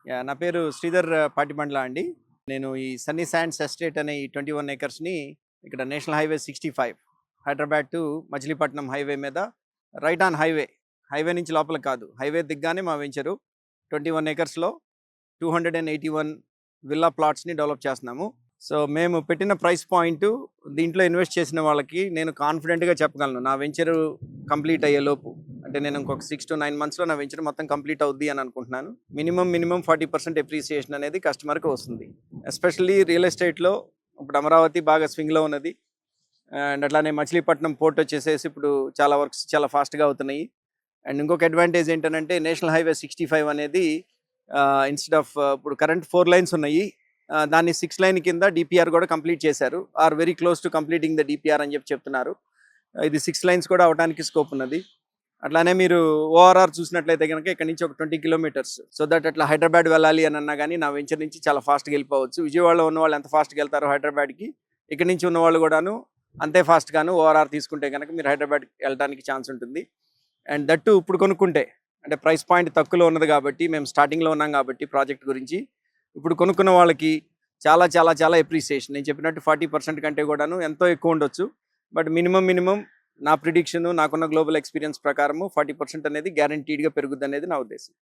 నా పేరు శ్రీధర్ పాటిబండ్ల అండి. నేను ఈ సన్నీ శాండ్స్ ఎస్టేట్ అనే ఈ 21 ఎకర్స్‌ని ఇక్కడ national highway 65 Hyderabad to Machilipatnam highway మీద రైట్ ఆన్ హైవే. హైవే నుంచి లోపలికి కాదు. హైవే దిగ్గానే మా వెంచరు. 21 ఎకర్స్‌లో 281 విల్లా ప్లాట్స్‌ని డెవలప్ చేస్తున్నాము. సో, మేము పెట్టిన ప్రైస్ పాయింటు దీంట్లో ఇన్వెస్ట్ చేసిన వాళ్ళకి నేను కాన్ఫిడెంట్‌గా చెప్పగలను. నా వెంచరు కంప్లీట్ అయ్యేలోపు అంటే నేను ఇంకొక 6-9 మంత్స్‌లో నా వెంచర్ మొత్తం కంప్లీట్ అవుద్ది అని అనుకుంటున్నాను. మినిమమ్ 40% ఎప్రిసియేషన్ అనేది కస్టమర్‌కి వస్తుంది. ఎస్పెషల్లీ రియల్ ఎస్టేట్‌లో ఇప్పుడు అమరావతి బాగా స్వింగ్‌లో ఉన్నది. అండ్ అట్లానే మచిలీపట్నం పోర్ట్ వచ్చేసేసి ఇప్పుడు చాలా వర్క్స్ చాలా ఫాస్ట్‌గా అవుతున్నాయి. అండ్ ఇంకొక అడ్వాంటేజ్ ఏంటనంటే నేషనల్ హైవే 65 అనేది ఇన్‌స్టెడ్ ఆఫ్ ఇప్పుడు కరెంట్ 4 లైన్స్ ఉన్నాయి. దాన్ని 6 లైన్ కింద డీపీఆర్ కూడా కంప్లీట్ చేశారు. Are very close to completing the DPR అని చెప్తున్నారు. ఇది 6 లైన్స్ కూడా అవడానికి స్కోప్ ఉన్నది. అట్లానే మీరు ఓఆర్ఆర్ చూసినట్లయితే కనుక ఇక్కడ నుంచి ఒక 20 కిలోమీటర్స్. సో దట్ అట్లా హైదరాబాద్ వెళ్ళాలి అని అన్నా కానీ నా వెంచర్ నుంచి చాలా ఫాస్ట్‌గా వెళ్ళిపోవచ్చు. విజయవాడలో ఉన్న వాళ్ళు ఎంత ఫాస్ట్‌గా వెళ్తారో హైదరాబాద్‌కి, ఇక్కడ నుంచి ఉన్న వాళ్ళు కూడాను అంతే ఫాస్ట్‌గాను ఓఆర్ఆర్ తీసుకుంటే కనుక మీరు హైదరాబాద్ వెళ్ళడానికి ఛాన్స్ ఉంటుంది. అండ్ దట్టు ఇప్పుడు కొనుక్కుంటే అంటే ప్రైస్ పాయింట్ తక్కువలో ఉన్నది కాబట్టి మేము స్టార్టింగ్లో ఉన్నాం కాబట్టి ప్రాజెక్ట్ గురించి ఇప్పుడు కొనుక్కున్న వాళ్ళకి చాలా చాలా చాలా ఎప్రిసియేషన్ నేను చెప్పినట్టు 40% కంటే కూడాను ఎంతో ఎక్కువ ఉండొచ్చు. బట్ మినిమం నా ప్రిడిక్షన్ నాకున్న గ్లోబల్ ఎక్స్పీరియన్స్ ప్రకారము 40% అనేది గ్యారంటీడ్‌గా పెరుగుద్ది అనేది నా ఉద్దేశం.